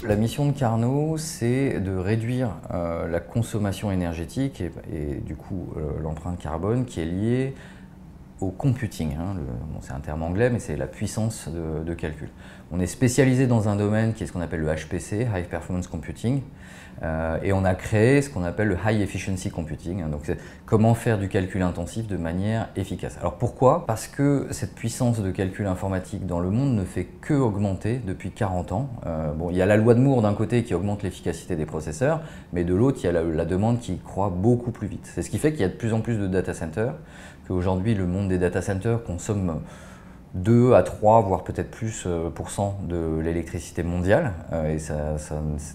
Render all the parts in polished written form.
La mission de Carnot, c'est de réduire la consommation énergétique et du coup l'empreinte carbone qui est liée au computing. Bon, c'est un terme anglais, mais c'est la puissance de calcul. On est spécialisé dans un domaine qui est ce qu'on appelle le HPC, High Performance Computing, et on a créé ce qu'on appelle le High Efficiency Computing. Donc c'est comment faire du calcul intensif de manière efficace. Alors pourquoi? Parce que cette puissance de calcul informatique dans le monde ne fait que augmenter depuis 40 ans. Bon, il y a la loi de Moore d'un côté qui augmente l'efficacité des processeurs, mais de l'autre, il y a la demande qui croît beaucoup plus vite. C'est ce qui fait qu'il y a de plus en plus de data centers, qu'aujourd'hui le monde des data centers consomme 2 à 3, voire peut-être plus % de l'électricité mondiale, et ça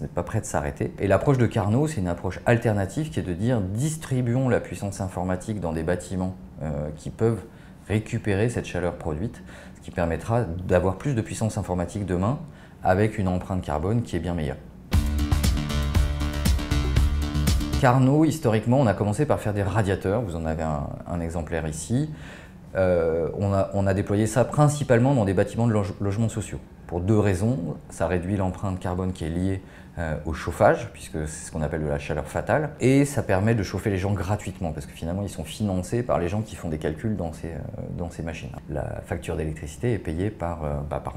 n'est pas prêt de s'arrêter. Et l'approche de Carnot, c'est une approche alternative qui est de dire distribuons la puissance informatique dans des bâtiments qui peuvent récupérer cette chaleur produite, ce qui permettra d'avoir plus de puissance informatique demain avec une empreinte carbone qui est bien meilleure. Carnot, historiquement, on a commencé par faire des radiateurs, vous en avez un exemplaire ici. On a déployé ça principalement dans des bâtiments de logements sociaux. Pour 2 raisons. Ça réduit l'empreinte carbone qui est liée au chauffage, puisque c'est ce qu'on appelle de la chaleur fatale, et ça permet de chauffer les gens gratuitement, parce que finalement ils sont financés par les gens qui font des calculs dans ces machines. La facture d'électricité est payée par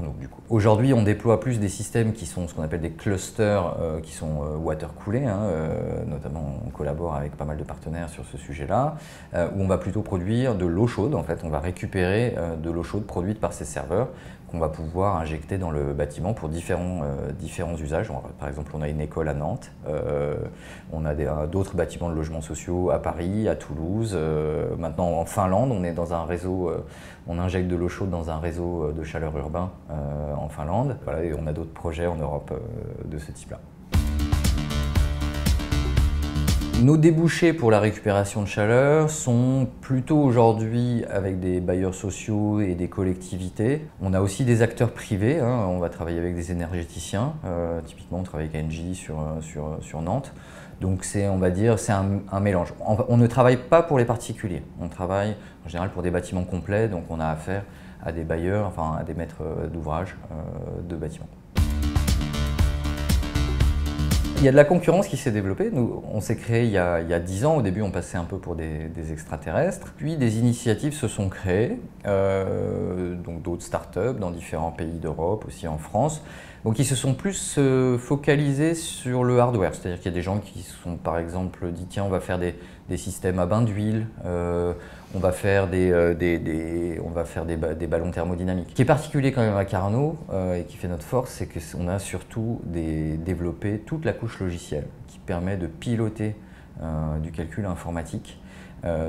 nous, du coup. Aujourd'hui, on déploie plus des systèmes qui sont ce qu'on appelle des clusters, qui sont water-coolés, notamment on collabore avec pas mal de partenaires sur ce sujet-là, où on va plutôt produire de l'eau chaude. En fait, on va récupérer de l'eau chaude produite par ces serveurs qu'on va pouvoir injecter dans le bâtiment pour différents usages. Par exemple, on a une école à Nantes, on a d'autres bâtiments de logements sociaux à Paris, à Toulouse. Maintenant en Finlande, on est dans un réseau, on injecte de l'eau chaude dans un réseau de chaleur urbain en Finlande. Voilà, et on a d'autres projets en Europe de ce type-là. Nos débouchés pour la récupération de chaleur sont plutôt aujourd'hui avec des bailleurs sociaux et des collectivités. On a aussi des acteurs privés, on va travailler avec des énergéticiens, typiquement on travaille avec Engie sur Nantes. Donc on va dire c'est un mélange. On ne travaille pas pour les particuliers, on travaille en général pour des bâtiments complets, donc on a affaire à des bailleurs, enfin à des maîtres d'ouvrage de bâtiments. Il y a de la concurrence qui s'est développée. Nous, on s'est créé il y a 10 ans. Au début, on passait un peu pour des extraterrestres. Puis, des initiatives se sont créées, donc d'autres startups dans différents pays d'Europe, aussi en France, donc qui se sont plus focalisés sur le hardware. C'est-à-dire qu'il y a des gens qui se sont, par exemple, dit tiens, on va faire des systèmes à bain d'huile, on va faire des ballons thermodynamiques. Ce qui est particulier quand même à Carnot et qui fait notre force, c'est qu'on a surtout développé toute la couche logicielle qui permet de piloter du calcul informatique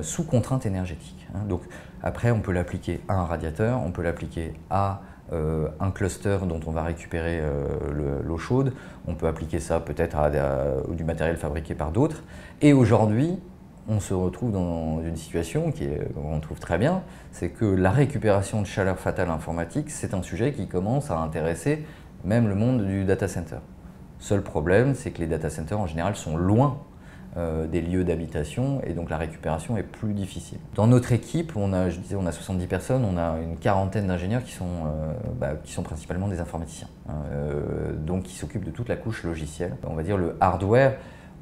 sous contrainte énergétique. Donc après, on peut l'appliquer à un radiateur, on peut l'appliquer à un cluster dont on va récupérer l'eau chaude, on peut appliquer ça peut-être à du matériel fabriqué par d'autres. Et aujourd'hui, on se retrouve dans une situation qu'on trouve très bien, c'est que la récupération de chaleur fatale informatique, c'est un sujet qui commence à intéresser même le monde du data center. Seul problème, c'est que les data centers en général sont loin des lieux d'habitation et donc la récupération est plus difficile. Dans notre équipe, on a 70 personnes, on a une quarantaine d'ingénieurs qui sont principalement des informaticiens, donc qui s'occupent de toute la couche logicielle. On va dire le hardware,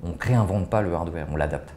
on ne réinvente pas le hardware, on l'adapte.